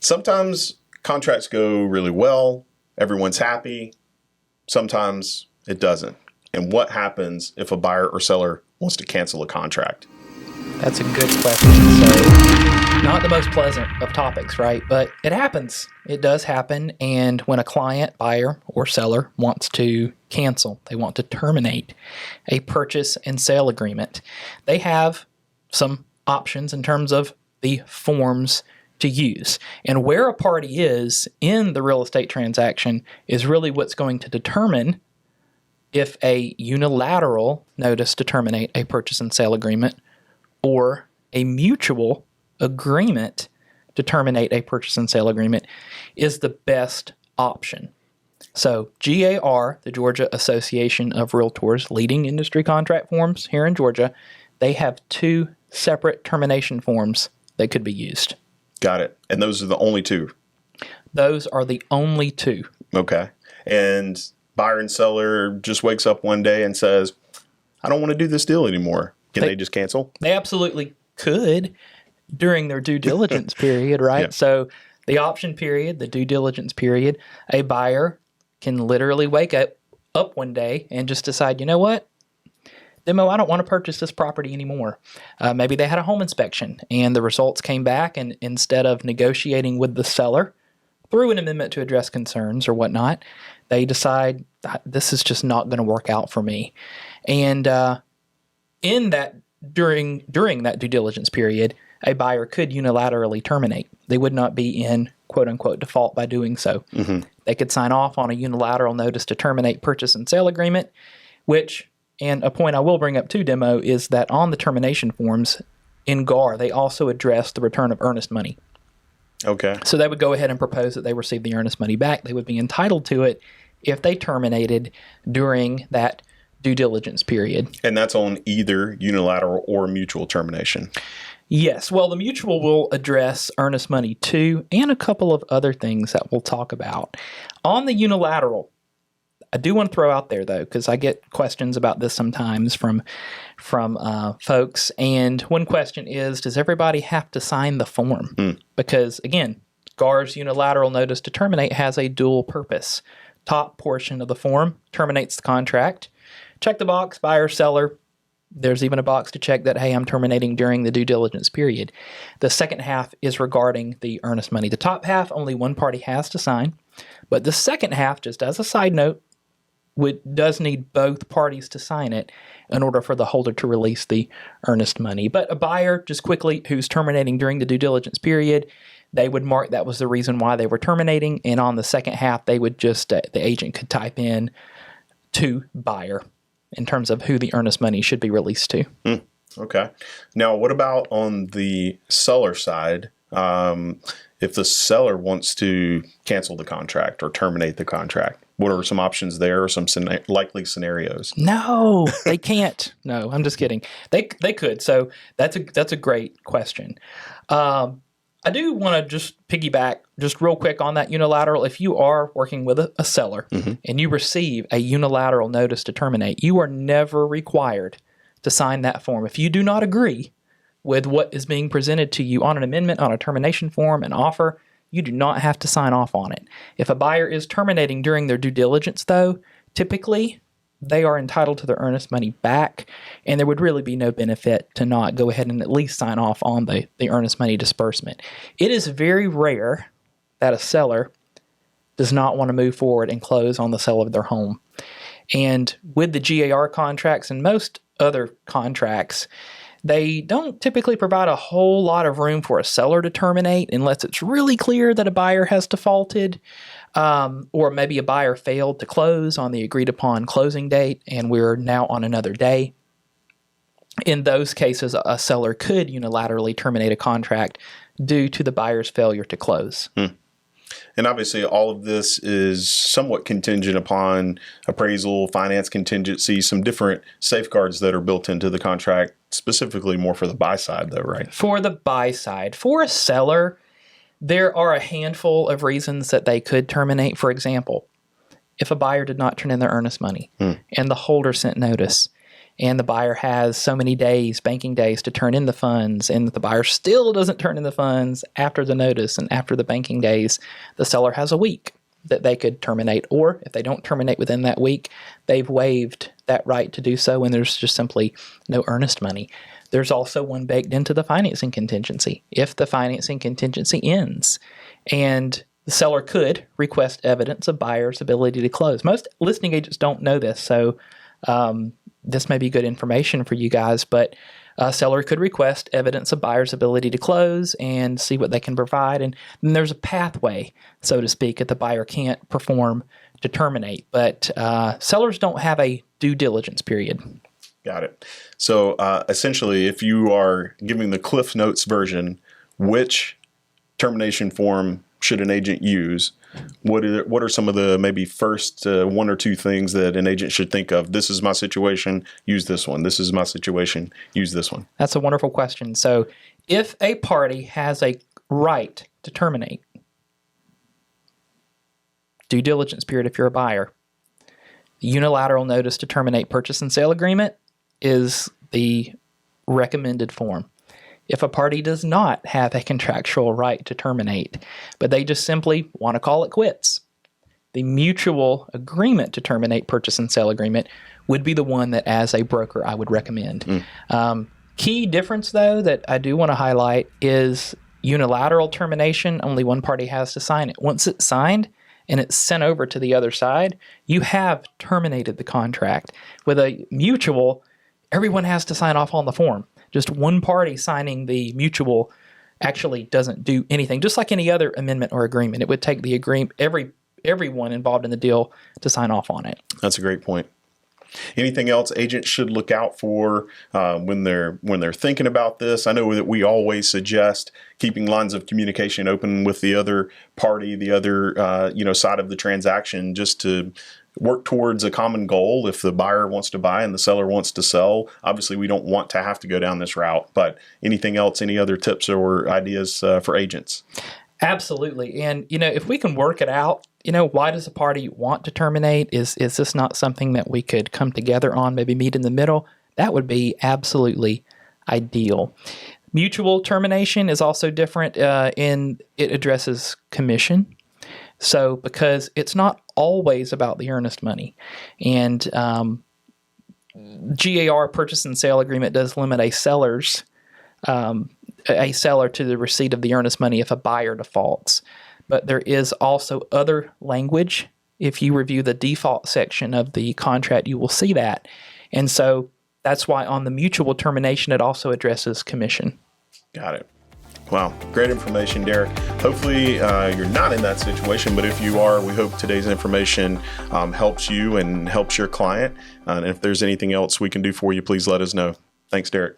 Sometimes contracts go really well. Everyone's happy. Sometimes it doesn't. And what happens if a buyer or seller wants to cancel a contract? That's a good question. So, not the most pleasant of topics, right? But it happens. It does happen. And when a client, buyer, or seller wants to cancel, they want to terminate a purchase and sale agreement, they have some options in terms of the forms to use. And where a party is in the real estate transaction is really what's going to determine if a unilateral notice to terminate a purchase and sale agreement or a mutual agreement to terminate a purchase and sale agreement is the best option. So GAR, the Georgia Association of REALTORS, leading industry contract forms here in Georgia, they have two separate termination forms that could be used. Got it. And those are the only two? Those are the only two. Okay. And buyer and seller just wakes up one day and says, I don't want to do this deal anymore. Can they just cancel? They absolutely could during their due diligence period, right? Yeah. So the option period, the due diligence period, a buyer can literally wake up one day and just decide, you know what? Demo, I don't want to purchase this property anymore. Maybe they had a home inspection and the results came back, and instead of negotiating with the seller through an amendment to address concerns or whatnot, they decide this is just not going to work out for me. And in that during that due diligence period, a buyer could unilaterally terminate. They would not be in quote unquote default by doing so. Mm-hmm. They could sign off on a unilateral notice to terminate purchase and sale agreement, which, and a point I will bring up too, Demo, is that on the termination forms in GAR, they also address the return of earnest money. Okay. So they would go ahead and propose that they receive the earnest money back. They would be entitled to it if they terminated during that due diligence period. And that's on either unilateral or mutual termination. Yes. Well, the mutual will address earnest money too, and a couple of other things that we'll talk about. On the unilateral, I do want to throw out there, though, because I get questions about this sometimes from folks. And one question is, does everybody have to sign the form? Because, again, GAR's unilateral notice to terminate has a dual purpose. Top portion of the form terminates the contract. Check the box, buyer, seller. There's even a box to check that, hey, I'm terminating during the due diligence period. The second half is regarding the earnest money. The top half, only one party has to sign. But the second half, just as a side note, does need both parties to sign it in order for the holder to release the earnest money. But a buyer, just quickly, who's terminating during the due diligence period, they would mark that was the reason why they were terminating. And on the second half, they would just, the agent could type in to buyer in terms of who the earnest money should be released to. Okay. Now, what about on the seller side? If the seller wants to cancel the contract or terminate the contract, what are some options there or some likely scenarios? No, they can't. No, I'm just kidding. They could. So that's a great question. I do want to just piggyback just real quick on that unilateral. If you are working with a seller and you receive a unilateral notice to terminate, you are never required to sign that form. If you do not agree with what is being presented to you on an amendment, on a termination form, an offer, you do not have to sign off on it. If a buyer is terminating during their due diligence, though, typically they are entitled to their earnest money back, and there would really be no benefit to not go ahead and at least sign off on the earnest money disbursement. It is very rare that a seller does not want to move forward and close on the sale of their home. And with the GAR contracts and most other contracts, they don't typically provide a whole lot of room for a seller to terminate unless it's really clear that a buyer has defaulted, or maybe a buyer failed to close on the agreed upon closing date and we're now on another day. In those cases, a seller could unilaterally terminate a contract due to the buyer's failure to close. And obviously, all of this is somewhat contingent upon appraisal, finance contingency, some different safeguards that are built into the contract, specifically more for the buy side, though, right? For the buy side. For a seller, there are a handful of reasons that they could terminate. For example, if a buyer did not turn in their earnest money and the holder sent notice and the buyer has so many days, banking days, to turn in the funds, and the buyer still doesn't turn in the funds after the notice and after the banking days, the seller has a week that they could terminate. Or if they don't terminate within that week, they've waived that right to do so, and there's just simply no earnest money. There's also one baked into the financing contingency. If the financing contingency ends, and the seller could request evidence of buyer's ability to close. Most listing agents don't know this, so this may be good information for you guys, but a seller could request evidence of buyer's ability to close and see what they can provide. And then there's a pathway, so to speak, that the buyer can't perform to terminate. But sellers don't have a due diligence period. Got it. So essentially, if you are giving the Cliff Notes version, which termination form should an agent use? What are some of the maybe first one or two things that an agent should think of? This is my situation, use this one. This is my situation, use this one. That's a wonderful question. So if a party has a right to terminate, due diligence period if you're a buyer, the unilateral notice to terminate purchase and sale agreement is the recommended form. If a party does not have a contractual right to terminate, but they just simply want to call it quits, the mutual agreement to terminate purchase and sale agreement would be the one that, as a broker, I would recommend. Key difference, though, that I do want to highlight is unilateral termination. Only one party has to sign it. Once it's signed and it's sent over to the other side, you have terminated the contract. With a mutual, everyone has to sign off on the form. Just one party signing the mutual actually doesn't do anything. Just like any other amendment or agreement, it would take the agreement, everyone involved in the deal to sign off on it. That's a great point. Anything else agents should look out for when they're thinking about this? I know that we always suggest keeping lines of communication open with the other party, the other side of the transaction, just to work towards a common goal. If the buyer wants to buy and the seller wants to sell, obviously we don't want to have to go down this route. But anything else, any other tips or ideas for agents? Absolutely. And, if we can work it out, why does a party want to terminate? Is this not something that we could come together on, maybe meet in the middle? That would be absolutely ideal. Mutual termination is also different in it addresses commission. So because it's not always about the earnest money, and GAR Purchase and Sale Agreement does limit a seller to the receipt of the earnest money if a buyer defaults. But there is also other language. If you review the default section of the contract, you will see that. And so that's why on the mutual termination, it also addresses commission. Got it. Wow, great information, Derek. Hopefully you're not in that situation, but if you are, we hope today's information helps you and helps your client. And if there's anything else we can do for you, please let us know. Thanks, Derek.